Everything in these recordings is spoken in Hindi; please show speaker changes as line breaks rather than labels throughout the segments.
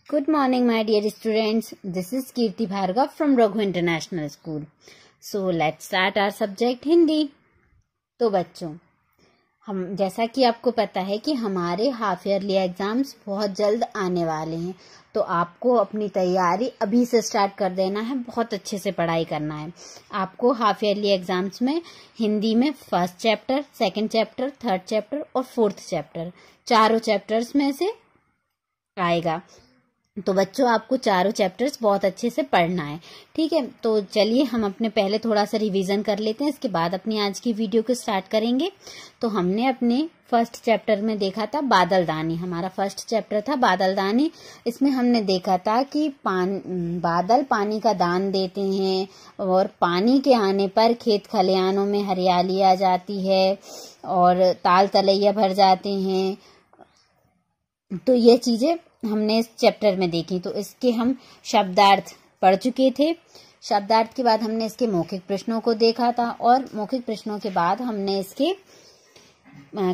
Good morning, my dear students. This is Kirti Bhargav from Raghu International School. So let's start our subject Hindi. तो बच्चों, हम जैसा कि आपको पता है कि हमारे हाफ ईयरली एग्जाम्स बहुत जल्द आने वाले हैं, तो आपको अपनी तैयारी अभी से स्टार्ट कर देना है. बहुत अच्छे से पढ़ाई करना है. आपको हाफ ईयरली एग्जाम्स में हिंदी में first chapter, second chapter, third chapter और फोर्थ चैप्टर, चारों चैप्टर्स में से आएगा. तो बच्चों, आपको चारों चैप्टर्स बहुत अच्छे से पढ़ना है. ठीक है, तो चलिए हम अपने पहले थोड़ा सा रिवीजन कर लेते हैं, इसके बाद अपनी आज की वीडियो को स्टार्ट करेंगे. तो हमने अपने फर्स्ट चैप्टर में देखा था बादलदानी. हमारा फर्स्ट चैप्टर था बादलदानी. इसमें हमने देखा था कि बादल पानी का दान देते हैं और पानी के आने पर खेत खलिहानों में हरियाली आ जाती है और ताल तलैया भर जाते हैं. तो ये चीजें हमने इस चैप्टर में देखी. तो इसके हम शब्दार्थ पढ़ चुके थे. शब्दार्थ के बाद हमने इसके मौखिक प्रश्नों को देखा था और मौखिक प्रश्नों के बाद हमने इसके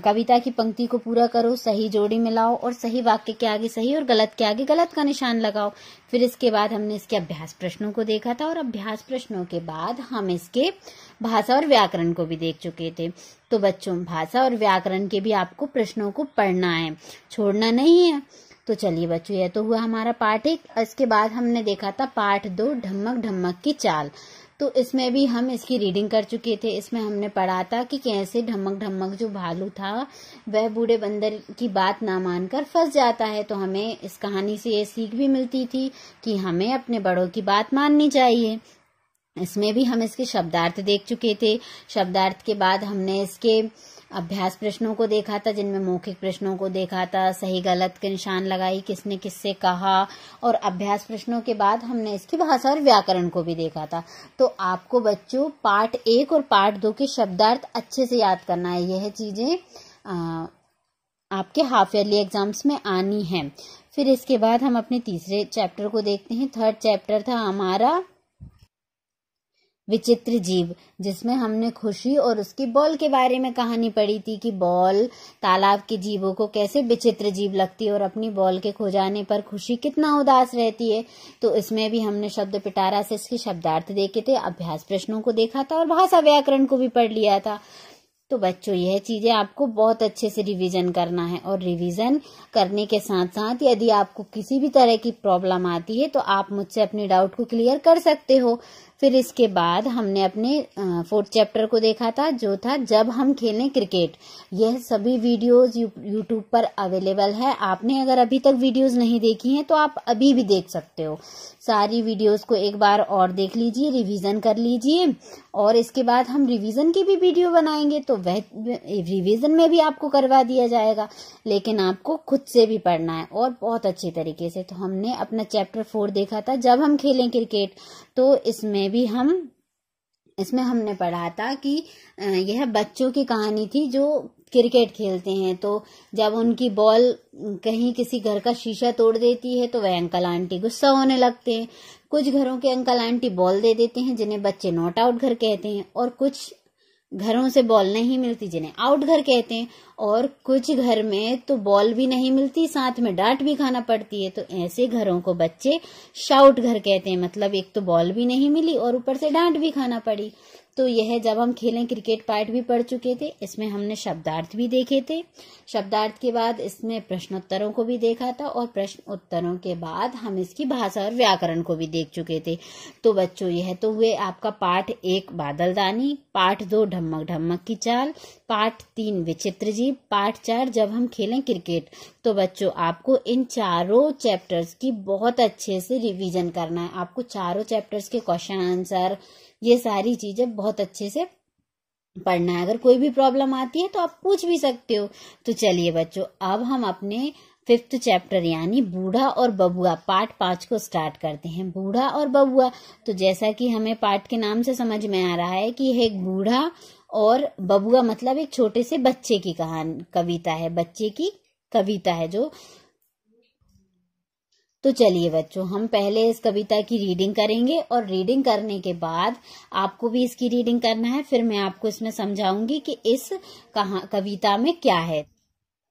कविता की पंक्ति को पूरा करो, सही जोड़ी मिलाओ और सही वाक्य के आगे सही और गलत के आगे गलत का निशान लगाओ. फिर इसके बाद हमने इसके अभ्यास प्रश्नों को देखा था और अभ्यास प्रश्नों के बाद हम इसके भाषा और व्याकरण को भी देख चुके थे. तो बच्चों, भाषा और व्याकरण के भी आपको प्रश्नों को पढ़ना है, छोड़ना नहीं है. तो चलिए बच्चों, यह तो हुआ हमारा पार्ट 1. इसके बाद हमने देखा था पार्ट 2, ढम्मक ढम्मक की चाल. तो इसमें भी हम इसकी रीडिंग कर चुके थे. इसमें हमने पढ़ा था कि कैसे ढम्मक ढम्मक जो भालू था वह बूढ़े बंदर की बात ना मानकर फंस जाता है. तो हमें इस कहानी से ये सीख भी मिलती थी कि हमें अपने बड़ों की बात माननी चाहिए. इसमें भी हम इसके शब्दार्थ देख चुके थे. शब्दार्थ के बाद हमने इसके अभ्यास प्रश्नों को देखा था, जिनमें मौखिक प्रश्नों को देखा था, सही गलत के निशान लगाई, किसने किससे कहा. और अभ्यास प्रश्नों के बाद हमने इसकी भाषा और व्याकरण को भी देखा था. तो आपको बच्चों पार्ट 1 और पार्ट 2 के शब्दार्थ अच्छे से याद करना है. यह चीजें आपके हाफ ईयरली एग्जाम्स में आनी है. फिर इसके बाद हम अपने तीसरे चैप्टर को देखते हैं. थर्ड चैप्टर था हमारा विचित्र जीव, जिसमें हमने खुशी और उसकी बॉल के बारे में कहानी पढ़ी थी कि बॉल तालाब के जीवों को कैसे विचित्र जीव लगती है और अपनी बॉल के खो जाने पर खुशी कितना उदास रहती है. तो इसमें भी हमने शब्द पिटारा से इसके शब्दार्थ देखे थे, अभ्यास प्रश्नों को देखा था और भाषा व्याकरण को भी पढ़ लिया था. तो बच्चों, यह चीजें आपको बहुत अच्छे से रिवीजन करना है और रिवीजन करने के साथ साथ यदि आपको किसी भी तरह की प्रॉब्लम आती है तो आप मुझसे अपने डाउट को क्लियर कर सकते हो. फिर इसके बाद हमने अपने फोर्थ चैप्टर को देखा था, जो था जब हम खेलें क्रिकेट. यह सभी वीडियोस यूट्यूब पर अवेलेबल है. आपने अगर अभी तक वीडियोस नहीं देखी हैं तो आप अभी भी देख सकते हो. सारी वीडियोस को एक बार और देख लीजिए, रिवीजन कर लीजिए. और इसके बाद हम रिवीजन की भी वीडियो बनाएंगे, तो वह रिवीजन में भी आपको करवा दिया जाएगा, लेकिन आपको खुद से भी पढ़ना है और बहुत अच्छे तरीके से. तो हमने अपना चैप्टर 4 देखा था, जब हम खेलें क्रिकेट. तो इसमें हमने पढ़ा था कि यह बच्चों की कहानी थी जो क्रिकेट खेलते हैं. तो जब उनकी बॉल कहीं किसी घर का शीशा तोड़ देती है तो वह अंकल आंटी गुस्सा होने लगते हैं. कुछ घरों के अंकल आंटी बॉल दे देते हैं, जिन्हें बच्चे नॉट आउट घर कहते हैं, और कुछ घरों से बॉल नहीं मिलती, जिन्हें आउट घर कहते हैं. और कुछ घर में तो बॉल भी नहीं मिलती, साथ में डांट भी खाना पड़ती है. तो ऐसे घरों को बच्चे शाउट घर कहते हैं. मतलब एक तो बॉल भी नहीं मिली और ऊपर से डांट भी खाना पड़ी. तो यह जब हम खेलें क्रिकेट पार्ट भी पढ़ चुके थे. इसमें हमने शब्दार्थ भी देखे थे. शब्दार्थ के बाद इसमें प्रश्नोत्तरों को भी देखा था और प्रश्न उत्तरों के बाद हम इसकी भाषा और व्याकरण को भी देख चुके थे. तो बच्चों, यह तो हुए आपका पार्ट 1 बादलदानी, पार्ट 2 ढम्मक ढम्मक की चाल, पार्ट 3 विचित्र जीव, पार्ट 4 जब हम खेलें क्रिकेट. तो बच्चों, आपको इन चारों चैप्टर्स की बहुत अच्छे से रिवीजन करना है. आपको चारों चैप्टर्स के क्वेश्चन आंसर, ये सारी चीजें बहुत अच्छे से पढ़ना है. अगर कोई भी प्रॉब्लम आती है तो आप पूछ भी सकते हो. तो चलिए बच्चों, अब हम अपने 5th चैप्टर यानी बूढ़ा और बबुआ पार्ट 5 को स्टार्ट करते हैं. बूढ़ा और बबुआ. तो जैसा कि हमें पार्ट के नाम से समझ में आ रहा है कि यह एक बूढ़ा और बबुआ मतलब एक छोटे से बच्चे की कविता है, बच्चे की कविता है जो. तो चलिए बच्चों, हम पहले इस कविता की रीडिंग करेंगे और रीडिंग करने के बाद आपको भी इसकी रीडिंग करना है. फिर मैं आपको इसमें समझाऊंगी कि इस कविता में क्या है.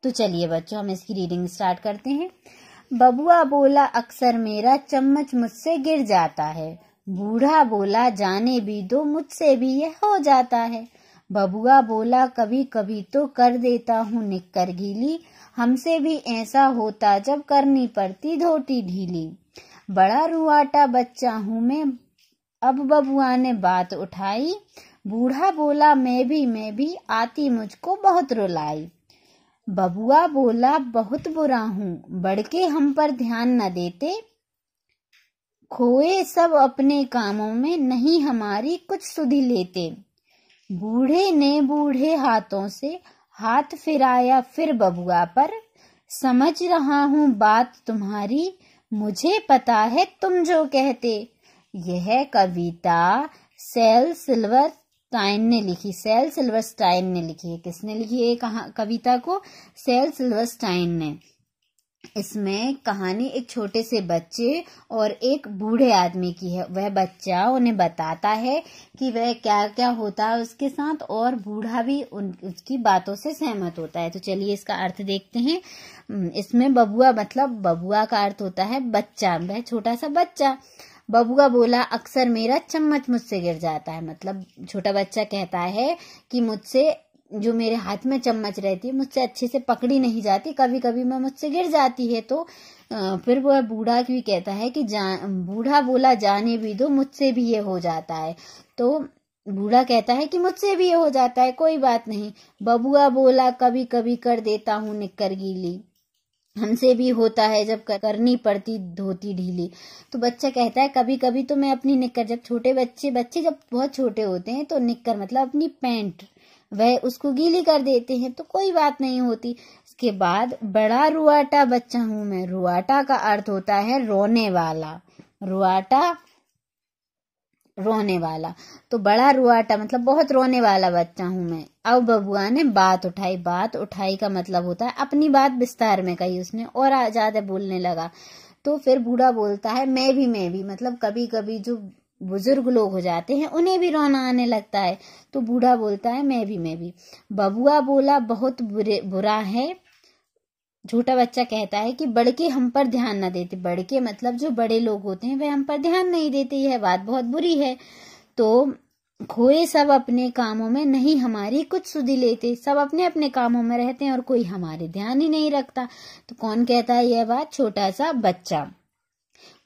तो चलिए बच्चों, हम इसकी रीडिंग स्टार्ट करते हैं. बबुआ बोला अक्सर मेरा चम्मच मुझसे गिर जाता है। बूढ़ा बोला जाने भी दो मुझसे भी ये हो जाता है। बबुआ बोला कभी कभी तो कर देता हूँ निक्कर गीली, हमसे भी ऐसा होता जब करनी पड़ती धोती ढीली। बड़ा रुआटा बच्चा हूँ मैं, अब बबुआ ने बात उठाई। बूढ़ा बोला मैं भी आती मुझको बहुत रुलाई। बबुआ बोला बहुत बुरा हूँ, बड़के हम पर ध्यान न देते, खोए सब अपने कामों में नहीं हमारी कुछ सुधि लेते। बूढ़े ने बूढ़े हाथों से हाथ फिराया फिर बबुआ पर, समझ रहा हूँ बात तुम्हारी, मुझे पता है तुम जो कहते। यह कविता सेल सिल्वरस्टाइन ने लिखी। सेल सिल्वरस्टाइन ने लिखी है। किसने लिखी है कविता को? सेल सिल्वरस्टाइन ने। इसमें कहानी एक छोटे से बच्चे और एक बूढ़े आदमी की है। वह बच्चा उन्हें बताता है कि वह क्या क्या होता है उसके साथ, और बूढ़ा भी उसकी बातों से सहमत होता है। तो चलिए इसका अर्थ देखते हैं। इसमें बबुआ मतलब बबुआ का अर्थ होता है बच्चा, वह छोटा सा बच्चा। बबुआ बोला अक्सर मेरा चम्मच मुझसे गिर जाता है, मतलब छोटा बच्चा कहता है कि मुझसे जो मेरे हाथ में चम्मच रहती है मुझसे अच्छे से पकड़ी नहीं जाती, कभी कभी मैं मुझसे गिर जाती है। तो फिर वह बूढ़ा भी कहता है कि बूढ़ा बोला जाने भी दो मुझसे भी ये हो जाता है। तो बूढ़ा कहता है कि मुझसे भी ये हो जाता है, कोई बात नहीं। बबुआ बोला कभी कभी कर देता हूँ निक्कर गीली, हमसे भी होता है जब करनी पड़ती धोती ढीली। तो बच्चा कहता है कभी कभी तो मैं अपनी निक्कर, जब छोटे बच्चे जब बहुत छोटे होते हैं तो निक्कर मतलब अपनी पैंट, वह उसको गीली कर देते हैं, तो कोई बात नहीं होती। इसके बाद बड़ा रुआटा बच्चा हूं मैं। रुआटा का अर्थ होता है रोने वाला। रुआटा रोने वाला। तो बड़ा रुआटा मतलब बहुत रोने वाला बच्चा हूं मैं। अब बबुआ ने बात उठाई। बात उठाई का मतलब होता है अपनी बात विस्तार में कही उसने और ज्यादा बोलने लगा। तो फिर बूढ़ा बोलता है मैं भी मतलब कभी कभी जो बुजुर्ग लोग हो जाते हैं उन्हें भी रोना आने लगता है। तो बूढ़ा बोलता है मैं भी। बबुआ बोला बहुत बुरा है। छोटा बच्चा कहता है कि बड़के हम पर ध्यान न देते। बड़के मतलब जो बड़े लोग होते हैं वे हम पर ध्यान नहीं देते, यह बात बहुत बुरी है। तो खोए सब अपने कामों में नहीं हमारी कुछ सुधि लेते। सब अपने अपने कामों में रहते हैं और कोई हमारे ध्यान ही नहीं रखता। तो कौन कहता है यह बात? छोटा सा बच्चा।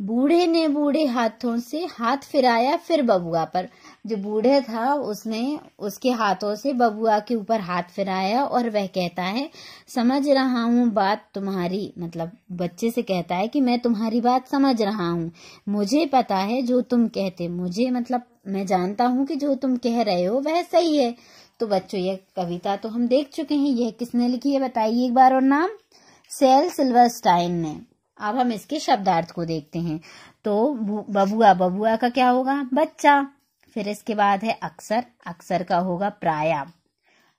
बूढ़े ने बूढ़े हाथों से हाथ फिराया फिर बबुआ पर। जो बूढ़े था उसने उसके हाथों से बबुआ के ऊपर हाथ फिराया और वह कहता है समझ रहा हूँ बात तुम्हारी, मतलब बच्चे से कहता है कि मैं तुम्हारी बात समझ रहा हूँ, मुझे पता है जो तुम कहते, मुझे मतलब मैं जानता हूँ कि जो तुम कह रहे हो वह सही है। तो बच्चों ये कविता तो हम देख चुके हैं, यह किसने लिखी है बताइए एक बार और नाम? सेल सिल्वरस्टाइन ने। अब हम इसके शब्दार्थ को देखते हैं। तो बबुआ का क्या होगा? बच्चा। फिर इसके बाद है अक्सर, अक्सर का होगा प्राय।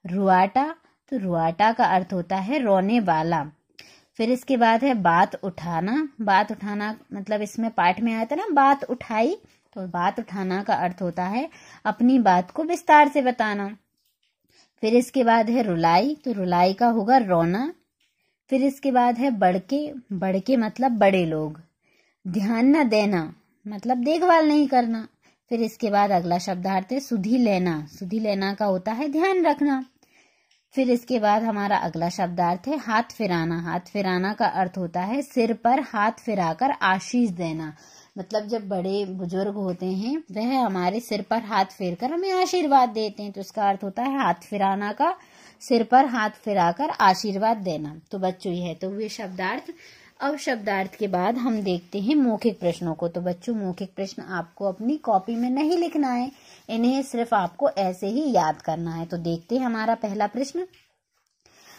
रुआटा, तो रुआटा का अर्थ होता है रोने वाला। फिर इसके बाद है बात उठाना। बात उठाना मतलब इसमें पाठ में आया था ना बात उठाई, तो बात उठाना का अर्थ होता है अपनी बात को विस्तार से बताना। फिर इसके बाद है रुलाई, तो रुलाई का होगा रोना। फिर इसके बाद है बड़के, बड़के मतलब बड़े लोग। ध्यान न देना मतलब देखभाल नहीं करना। फिर इसके बाद अगला शब्दार्थ है सुधि लेना। सुधि लेना का होता है ध्यान रखना। फिर इसके बाद हमारा अगला शब्दार्थ है हाथ फिराना। हाथ फिराना का अर्थ होता है सिर पर हाथ फिराकर आशीष देना। मतलब जब बड़े बुजुर्ग होते हैं वह हमारे सिर पर हाथ फेरकर हमें आशीर्वाद देते हैं, तो इसका अर्थ होता है हाथ फिराना का सिर पर हाथ फिराकर आशीर्वाद देना। तो बच्चों यह तो हुए शब्दार्थ। अब शब्दार्थ के बाद हम देखते हैं मौखिक प्रश्नों को। तो बच्चों मौखिक प्रश्न आपको अपनी कॉपी में नहीं लिखना है, इन्हें सिर्फ आपको ऐसे ही याद करना है। तो देखते हैं हमारा पहला प्रश्न,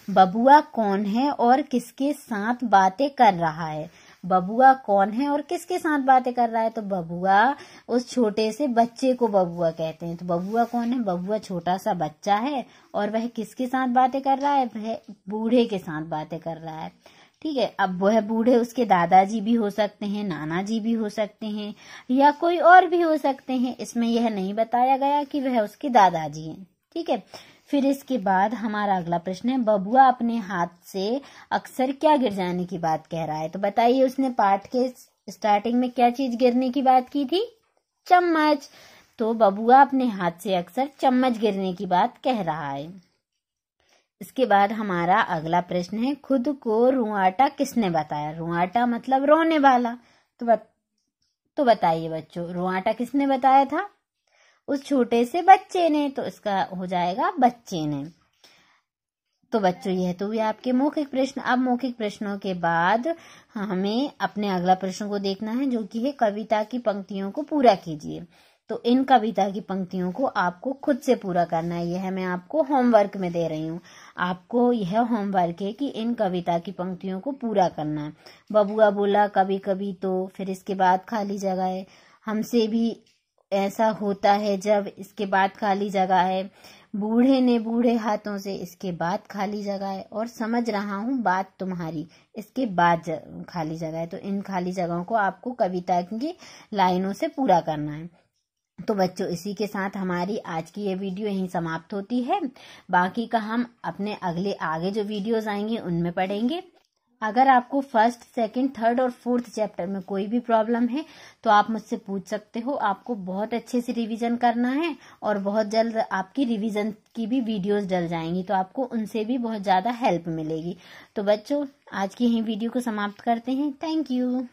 बबुआ कौन है और किसके साथ बातें कर रहा है? बबुआ कौन है और किसके साथ बातें कर रहा है? तो बबुआ उस छोटे से बच्चे को बबुआ कहते हैं। तो बबुआ कौन है? बबुआ छोटा सा बच्चा है और वह किसके साथ बातें कर रहा है? वह बूढ़े के साथ बातें कर रहा है। ठीक है, अब वह बूढ़े उसके दादाजी भी हो सकते हैं, नाना जी भी हो सकते हैं, या कोई और भी हो सकते हैं। इसमें यह नहीं बताया गया कि वह उसके दादाजी हैं। ठीक है, फिर इसके बाद हमारा अगला प्रश्न है, बबुआ अपने हाथ से अक्सर क्या गिर जाने की बात कह रहा है। तो बताइए, उसने पाठ के स्टार्टिंग में क्या चीज गिरने की बात की थी? चम्मच। तो बबुआ अपने हाथ से अक्सर चम्मच गिरने की बात कह रहा है। इसके बाद हमारा अगला प्रश्न है, खुद को रुआटा किसने बताया? रुआटा मतलब रोने वाला। तो बताइए बच्चों, रुआटा किसने बताया था? उस छोटे से बच्चे ने। तो इसका हो जाएगा बच्चे ने। तो बच्चों, यह तो हुए आपके मौखिक प्रश्न। अब मौखिक प्रश्नों के बाद हमें अपने अगला प्रश्न को देखना है, जो कि है कविता की पंक्तियों को पूरा कीजिए। तो इन कविता की पंक्तियों को आपको खुद से पूरा करना है। यह मैं आपको होमवर्क में दे रही हूँ। आपको यह होमवर्क है कि इन कविता की पंक्तियों को पूरा करना है। बबुआ बोला कभी कभी तो, फिर इसके बाद खाली जगह है। हमसे भी ऐसा होता है जब, इसके बाद खाली जगह है। बूढ़े ने बूढ़े हाथों से, इसके बाद खाली जगह है। और समझ रहा हूँ बात तुम्हारी, इसके बाद खाली जगह है। तो इन खाली जगहों को आपको कविता की लाइनों से पूरा करना है। तो बच्चों, इसी के साथ हमारी आज की ये वीडियो यहीं समाप्त होती है। बाकी का हम अपने अगले आगे जो वीडियोस आएंगे उनमें पढ़ेंगे। अगर आपको फर्स्ट, सेकंड, थर्ड और फोर्थ चैप्टर में कोई भी प्रॉब्लम है तो आप मुझसे पूछ सकते हो। आपको बहुत अच्छे से रिवीजन करना है और बहुत जल्द आपकी रिवीजन की भी वीडियोस डल जाएंगी, तो आपको उनसे भी बहुत ज़्यादा हेल्प मिलेगी। तो बच्चों, आज की यही वीडियो को समाप्त करते हैं। Thank you.